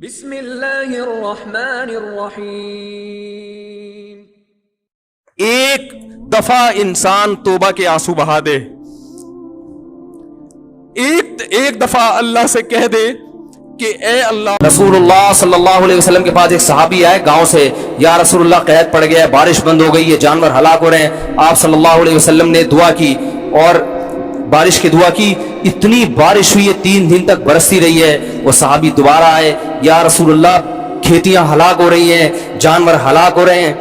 بسم اللہ الرحمن الرحیم۔ ایک دفعہ انسان توبہ کے آنسو بہا دے، ایک دفعہ اللہ سے کہہ دے کہ اے اللہ۔ رسول اللہ صلی اللہ علیہ وسلم کے پاس ایک صحابی آئے گاؤں سے، یا رسول اللہ قحط پڑ گیا ہے، بارش بند ہو گئی ہے، جانور ہلاک ہو رہے ہیں۔ آپ صلی اللہ علیہ وسلم نے دعا کی اور بارش کی دعا کی، اتنی بارش ہوئی ہے 3 دن تک برستی رہی ہے۔ وہ صحابی دوبارہ آئے، یا رسول اللہ کھیتیاں ہلاک ہو رہی ہیں، جانور ہلاک ہو رہے ہیں۔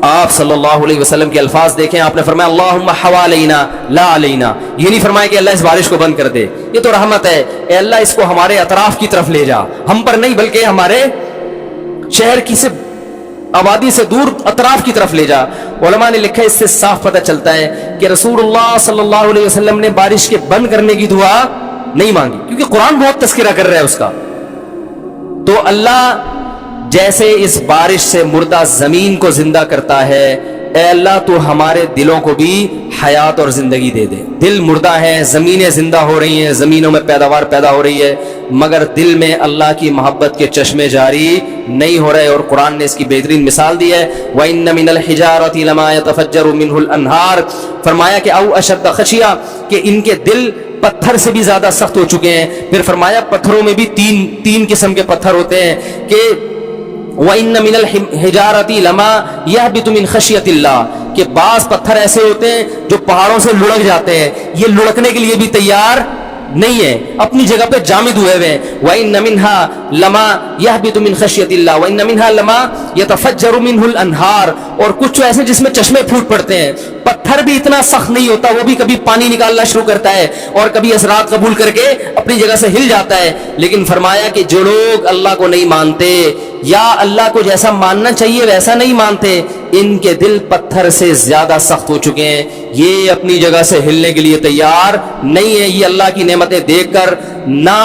آپ صلی اللہ علیہ وسلم کے الفاظ دیکھیں، آپ نے فرمایا اللہم حوالینا لا علینا۔ یہ نہیں فرمایا کہ اللہ اس بارش کو بند کر دے، یہ تو رحمت ہے، اے اللہ اس کو ہمارے اطراف کی طرف لے جا، ہم پر نہیں بلکہ ہمارے شہر کی سے آبادی سے دور اطراف کی طرف لے جا۔ علماء نے لکھا اس سے صاف پتہ چلتا ہے کہ رسول اللہ صلی اللہ علیہ وسلم نے بارش کے بند کرنے کی دعا نہیں مانگی، کیونکہ قرآن بہت تذکرہ کر رہا ہے اس کا۔ تو اللہ جیسے اس بارش سے مردہ زمین کو زندہ کرتا ہے، اے اللہ تو ہمارے دلوں کو بھی حیات اور زندگی دے دے۔ دل مردہ ہیں، زمینیں زندہ ہو رہی ہیں، زمینوں میں پیداوار پیدا ہو رہی ہے، مگر دل میں اللہ کی محبت کے چشمے جاری نہیں ہو رہے۔ اور قرآن نے اس کی بہترین مثال دی ہے، وَإِنَّ مِنَ الْحِجَارَةِ لَمَا يَتَفَجَّرُ مِنْهُ الْأَنْهَارُ، فرمایا کہ او اشد خشیہ، کہ ان کے دل پتھر سے بھی زیادہ سخت ہو چکے ہیں۔ پھر فرمایا پتھروں میں بھی تین قسم کے پتھر ہوتے ہیں کہ وَإِنَّ مِنَ الْحِجَارَةِ لَمَا يَهْبِطُ مِنْ خَشْيَةِ اللَّهِ، کہ بعض پتھر ایسے ہوتے ہیں جو پہاڑوں سے لڑک جاتے ہیں، یہ لڑکنے کے لیے بھی تیار نہیں ہے، اپنی جگہ پہ جامد ہوئے ہوئے ہیں۔ وَإِنَّ مِنْهَا لَمَا يَهْبِطُ مِنْ خَشْيَةِ اللَّهِ وَإِنَّ مِنْهَا لَمَا يَتَفَجَّرُ مِنْهُ الْأَنْهَارُ، اور کچھ ایسے جس میں چشمے پھوٹ پڑتے ہیں۔ پتھر بھی اتنا سخت نہیں ہوتا، وہ بھی کبھی پانی نکالنا شروع کرتا ہے اور کبھی اثرات قبول کر کے اپنی جگہ سے ہل جاتا ہے۔ لیکن فرمایا کہ جو لوگ اللہ کو نہیں مانتے یا اللہ کو جیسا ماننا چاہیے ویسا نہیں مانتے، ان کے دل پتھر سے زیادہ سخت ہو چکے ہیں، یہ اپنی جگہ سے ہلنے کے لیے تیار نہیں ہے۔ یہ اللہ کی نعمتیں دیکھ کر نہ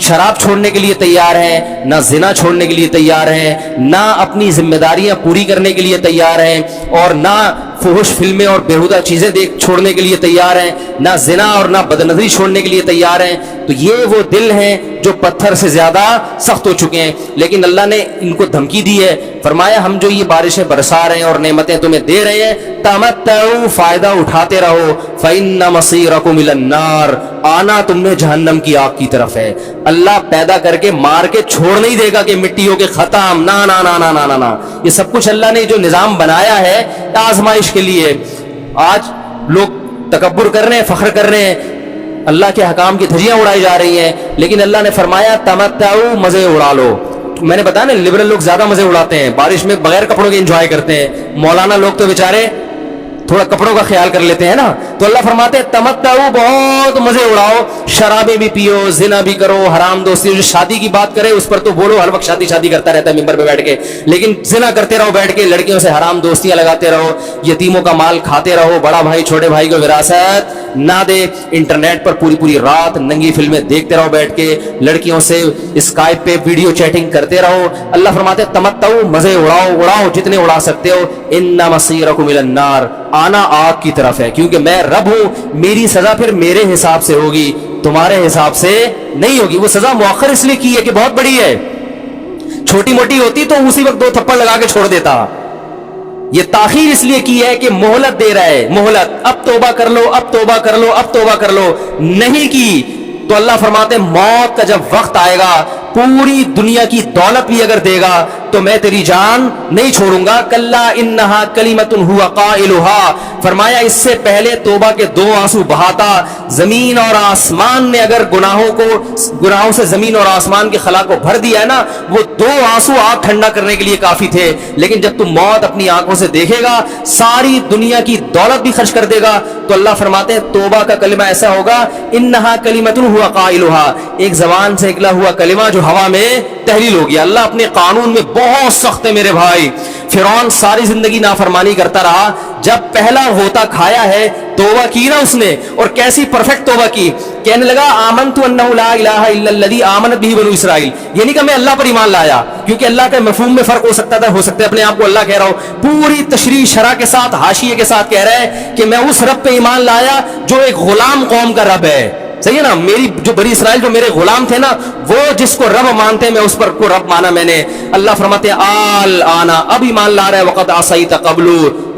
شراب چھوڑنے کے لیے تیار ہیں، نہ زنا چھوڑنے کے لیے تیار ہیں، نہ اپنی ذمہ داریاں پوری کرنے کے لیے تیار ہیں، اور نہ فحش فلمیں اور بیہودہ چیزیں چھوڑنے کے لیے تیار ہیں، نہ زنا اور نہ بدنظری چھوڑنے کے لیے تیار ہیں۔ تو یہ وہ دل ہیں جو پتھر سے زیادہ سخت ہو چکے ہیں۔ لیکن اللہ نے ان کو دھمکی دی ہے، فرمایا ہم جو یہ بارشیں برسا رہے ہیں اور نعمتیں تمہیں دے رہے ہیں، تمتعوا، فائدہ اٹھاتے رہو، فإن مصيركم إلى النار، آنا تم نے جہنم کی آگ کی طرف ہے۔ اللہ پیدا کر کے مار کے چھوڑ نہیں دے گا کہ مٹی ہو کے ختم، نہ نہ نہ نہ نہ نہ، یہ سب کچھ اللہ نے جو نظام بنایا ہے آزمائش کے لیے۔ آج لوگ تکبر کر رہے ہیں، فخر کر رہے ہیں، اللہ کے حکام کی دھجیاں اڑائی جا رہی ہیں، لیکن اللہ نے فرمایا تمتعوا، مزے اڑا لو۔ میں نے بتایا نا، لبرل لوگ زیادہ مزے اڑاتے ہیں، بارش میں بغیر کپڑوں کے انجوائے کرتے ہیں، مولانا لوگ تو بیچارے تھوڑا کپڑوں کا خیال کر لیتے ہیں نا۔ تو اللہ فرماتے ہیں تمتعوا، بہت مزے اڑاؤ، شرابیں بھی پیو، زنا بھی کرو، حرام دوستی۔ جو شادی کی بات کرے اس پر تو بولو، ہر وقت شادی شادی کرتا رہتا ہے ممبر پہ بیٹھ کے، لیکن زنا کرتے رہو بیٹھ کے، لڑکیوں سے حرام دوستیاں لگاتے رہو، یتیموں کا مال کھاتے رہو، بڑا بھائی چھوٹے بھائی کو وراثت نہ دے، انٹرنیٹ پر پوری رات ننگی فلمیں دیکھتے رہو بیٹھ کے، لڑکیوں سے اسکائپ پہ ویڈیو چیٹنگ کرتے رہو۔ اللہ فرماتے ہیں تمتعوا، مزے اڑاؤ جتنے اڑا سکتے ہو، ان مصیرکم الی النار، آنا آگ کی طرف ہے، کیونکہ میں رب ہوں، میری سزا پھر میرے حساب سے ہوگی، تمہارے حساب سے نہیں ہوگی۔ وہ سزا مؤخر اس لیے کی ہے کہ بہت بڑی ہے، چھوٹی موٹی ہوتی تو اسی وقت 2 تھپڑ لگا کے چھوڑ دیتا۔ یہ تاخیر اس لیے کی ہے کہ مہلت دے رہا ہے، مہلت، اب توبہ کر لو، اب توبہ کر لو، اب توبہ کر لو، نہیں کی تو اللہ فرماتے ہیں موت کا جب وقت آئے گا، پوری دنیا کی دولت بھی اگر دے گا تو میں تیری جان نہیں چھوڑوں گا۔ کلا انہا کلمۃ ہو قائلھا، فرمایا اس سے پہلے توبہ کے 2 آنسو بہاتا، زمین اور آسمان نے اگر گناہوں سے زمین اور آسمان کے خلا کو بھر دیا ہے نا، وہ 2 آنسو آگ ٹھنڈا کرنے کے لیے کافی تھے۔ لیکن جب تم موت اپنی آنکھوں سے دیکھے گا، ساری دنیا کی دولت بھی خرچ کر دے گا، تو اللہ فرماتے ہیں توبہ کا کلمہ ایسا ہوگا، انہا کلمۃ ہو قائلھا، ایک زبان سے نکلا ہوا کلمہ جو ہوا میں تحلیل ہو گیا۔ اللہ اپنے قانون میں بہت سخت ہے میرے بھائی۔ فرعون ساری زندگی نافرمانی کرتا رہا، جب پہلا غوطہ کھایا ہے توبہ کی نا اس نے، اور کیسی پرفیکٹ توبہ کی، کہنے لگا آمنت انہ لا الہ الا الذی آمنت بہ بنو اسرائیل، یعنی کہ میں اللہ پر ایمان لایا، کیونکہ اللہ کے مفہوم میں فرق ہو سکتا ہے اپنے آپ کو اللہ کہہ رہا ہوں، پوری تشریح شرح کے ساتھ حاشیے کے ساتھ کہہ رہا ہے کہ میں اس رب پہ ایمان لایا جو ایک غلام قوم کا رب ہے، صحیح ہے نا, میری جو بنی اسرائیل جو میرے غلام تھے نا, وہ جس کو رب مانتے میں اس پر کو رب مانا میں نے. اللہ فرماتے ہیں آل آنا, اب ایمان لا رہا ہے, وقت عصیت قبل,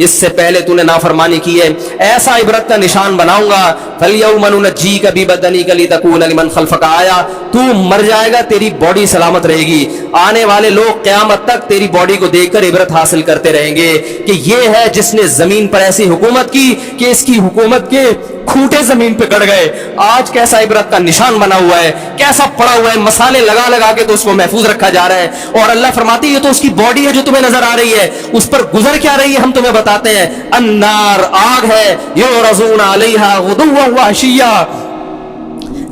اس سے پہلے تو نے نافرمانی کی ہے, ایسا عبرت کا نشان بناؤں گا. فَالْيَوْمَ نُنَجِّيكَ بِبَدَنِكَ لِتَكُونَ لِمَنْ خَلْفَكَ آیَةً, تو مر جائے گا, تیری باڈی سلامت رہے گی, آنے والے لوگ قیامت تک تیری باڈی کو دیکھ کر عبرت حاصل کرتے رہیں گے کہ یہ ہے جس نے زمین پر ایسی حکومت کی کہ اس کی حکومت کے کھوٹے زمین پہ گڑ گئے. آج کیسا عبرت کا نشان بنا ہوا ہے, کیسا پڑا ہوا ہے, مسالے لگا لگا کے تو اس کو محفوظ رکھا جا رہا ہے. اور اللہ فرماتے ہیں یہ تو اس کی باڈی ہے جو تمہیں نظر آ رہی ہے, اس پر گزر کیا رہی ہے ہم تمہیں بتاتے ہیں. النار, آگ ہے, یعرضون علیہا غدوا وعشیا,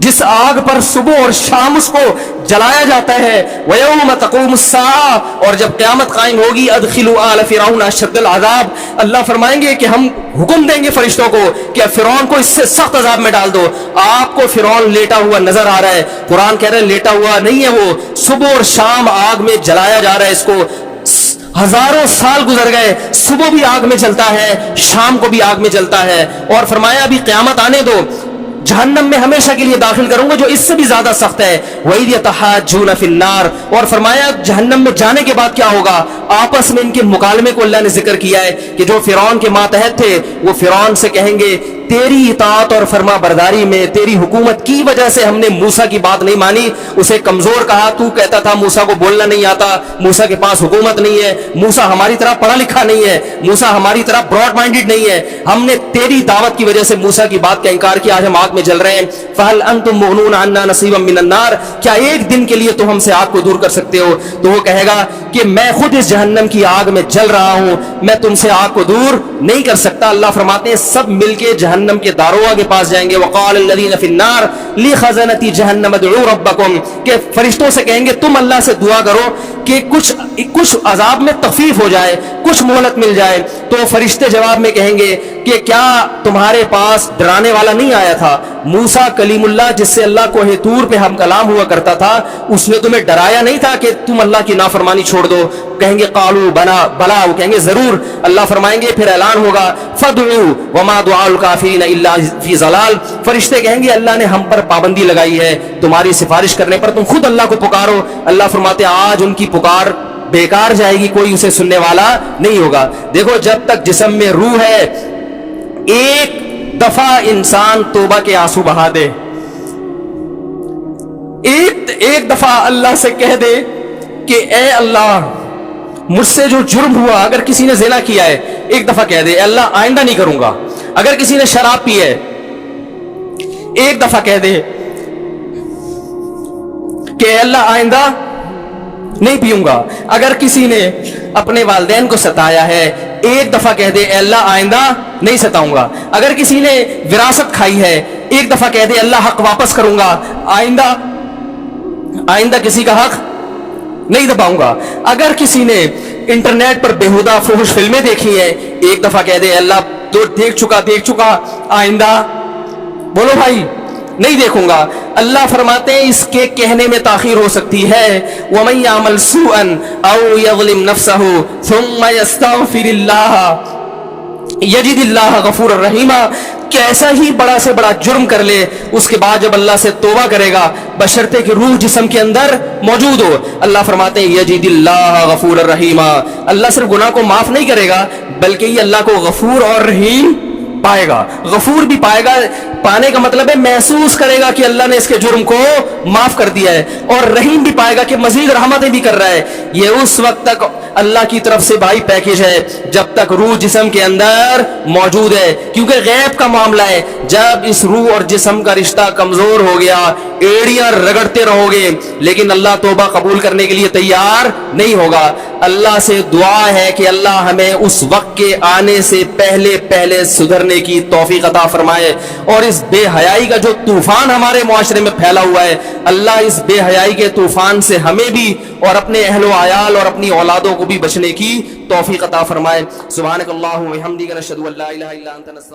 جس آگ پر صبح اور شام اس کو جلایا جاتا ہے. وَيَوْمَ تَقُومُ السَّاعَةُ, اور جب قیامت قائم ہوگی, أَدْخِلُوا آلَ فِرْعَوْنَ أَشَدَّ الْعَذَابِ, اللہ فرمائیں گے کہ ہم حکم دیں گے فرشتوں کو کہ فرعون کو اس سے سخت عذاب میں ڈال دو. آپ کو فرعون لیٹا ہوا نظر آ رہا ہے, قرآن کہہ رہے ہیں لیٹا ہوا نہیں ہے, وہ صبح اور شام آگ میں جلایا جا رہا ہے. اس کو ہزاروں سال گزر گئے, صبح بھی آگ میں جلتا ہے, شام کو بھی آگ میں جلتا ہے. اور فرمایا ابھی قیامت آنے دو, جہنم میں ہمیشہ کے لیے داخل کروں گا جو اس سے بھی زیادہ سخت ہے. وَإِذْ يَتَحَاجُّونَ فِي النَّارِ, اور فرمایا جہنم میں جانے کے بعد کیا ہوگا, آپس میں ان کے مکالمے کو اللہ نے ذکر کیا ہے کہ جو فرعون کے ماتحت تھے وہ فرعون سے کہیں گے تیری اطاعت اور فرما برداری میں, تیری حکومت کی وجہ سے ہم نے موسیٰ کی بات نہیں مانی, اسے کمزور کہا, تو کہتا تھا موسیٰ کو بولنا نہیں آتا, موسیٰ کے پاس حکومت نہیں ہے, موسیٰ ہماری طرح پڑھا لکھا نہیں ہے, موسیٰ ہماری طرح براڈ مائنڈڈ نہیں ہے, ہم نے تیری دعوت کی وجہ سے موسیٰ کی بات کا انکار کیا, آج ہم آگ میں جل رہے ہیں. فَهَلْ أَنْتُمْ مُغْنُونَ عَنَّا نَصِيبًا مِّنَ النَّارِ, کیا ایک دن کے لیے تو ہم سے آگ کو دور کر سکتے ہو. تو وہ کہے گا کہ میں خود اس جہنم کی آگ میں جل رہا ہوں, میں تم سے آگ کو دور نہیں کر سکتا. اللہ فرماتے ہیں سب مل کے جہنم کے داروغ کے پاس جائیں گے. وقال الذين في النار لخزنة جہنم ادعوا ربكم, کہ فرشتوں سے کہیں گے تم اللہ سے دعا کرو کہ کچھ عذاب میں تخفیف ہو جائے, کچھ مہلت مل جائے. تو فرشتے جواب میں کہیں گے کہ کیا تمہارے پاس ڈرانے والا نہیں آیا تھا, موسیٰ کلیم اللہ جس سے اللہ کوہ طور پہ ہم کلام ہوا کرتا تھا, اس نے تمہیں ڈرایا نہیں تھا کہ تم اللہ کی نافرمانی چھوڑ دو. کہیں گے قالوا بلا, وہ کہیں گے ضرور. اللہ فرمائیں گے پھر اعلان ہوگا فادعوا وما دعاء الکافرین الا فی ضلال, فرشتے کہیں گے اللہ نے ہم پر پابندی لگائی ہے تمہاری سفارش کرنے پر, تم خود اللہ کو پکارو. اللہ فرماتے ہیں آج ان کی پکار بیکار جائے گی, کوئی اسے سننے والا نہیں ہوگا. دیکھو جب تک جسم میں روح ہے, ایک دفعہ انسان توبہ کے آنسو بہا دے, ایک دفعہ اللہ سے کہہ دے کہ اے اللہ مجھ سے جو جرم ہوا, اگر کسی نے زنا کیا ہے ایک دفعہ کہہ دے اے اللہ آئندہ نہیں کروں گا. اگر کسی نے شراب پی ہے ایک دفعہ کہہ دے کہ اے اللہ آئندہ نہیں پیوں گا. اگر کسی نے اپنے والدین کو ستایا ہے ایک دفعہ کہہ دے اے اللہ آئندہ نہیں ستاؤں گا. اگر کسی نے وراثت کھائی ہے ایک دفعہ کہہ دے اللہ حق واپس کروں گا, آئندہ کسی کا حق نہیں دباؤں گا. اگر کسی نے انٹرنیٹ پر بےہودہ فحش فلمیں دیکھی ہیں ایک دفعہ کہہ دے اللہ تو دیکھ چکا آئندہ بولو بھائی نہیں دیکھوں گا. اللہ فرماتے ہیں اس کے کہنے میں تاخیر ہو سکتی ہے. وَمَن يَعْمَلْ سُوءًا أَوْ يَظْلِمْ نَفْسَهُ ثُمَّ يَسْتَغْفِرِ اللَّهَ يَجِدِ اللَّهَ غَفُورًا رَحِيمًا, کیسا ہی بڑا سے بڑا جرم کر لے, اس کے بعد جب اللہ سے توبہ کرے گا بشرطے کہ روح جسم کے اندر موجود ہو, اللہ فرماتے ہیں یجد اللہ غفور الرحیم, اللہ صرف گناہ کو معاف نہیں کرے گا بلکہ یہ اللہ کو غفور اور رحیم پائے گا. غفور بھی پائے گا, پانے کا مطلب ہے محسوس کرے گا کہ اللہ نے اس کے جرم کو معاف کر دیا ہے, اور رحیم بھی پائے گا کہ مزید رحمتیں بھی کر رہا ہے. یہ اس وقت تک اللہ کی طرف سے بھائی پیکیج ہے جب تک روح جسم کے اندر موجود ہے, کیونکہ غیب کا معاملہ ہے. جب اس روح اور جسم کا رشتہ کمزور ہو گیا ایڑیاں رگڑتے رہو گے لیکن اللہ توبہ قبول کرنے کے لیے تیار نہیں ہوگا. اللہ سے دعا ہے کہ اللہ ہمیں اس وقت کے آنے سے پہلے سدھرنے کی توفیق عطا فرمائے, اور اس بے حیائی کا جو طوفان ہمارے معاشرے میں پھیلا ہوا ہے اللہ اس بے حیائی کے طوفان سے ہمیں بھی اور اپنے اہل و عیال اور اپنی اولادوں کو بھی بچنے کی توفیق عطا فرمائے. سبحانک اللہم و بحمدک نشہد ان لا الہ الا انت نستغفرک.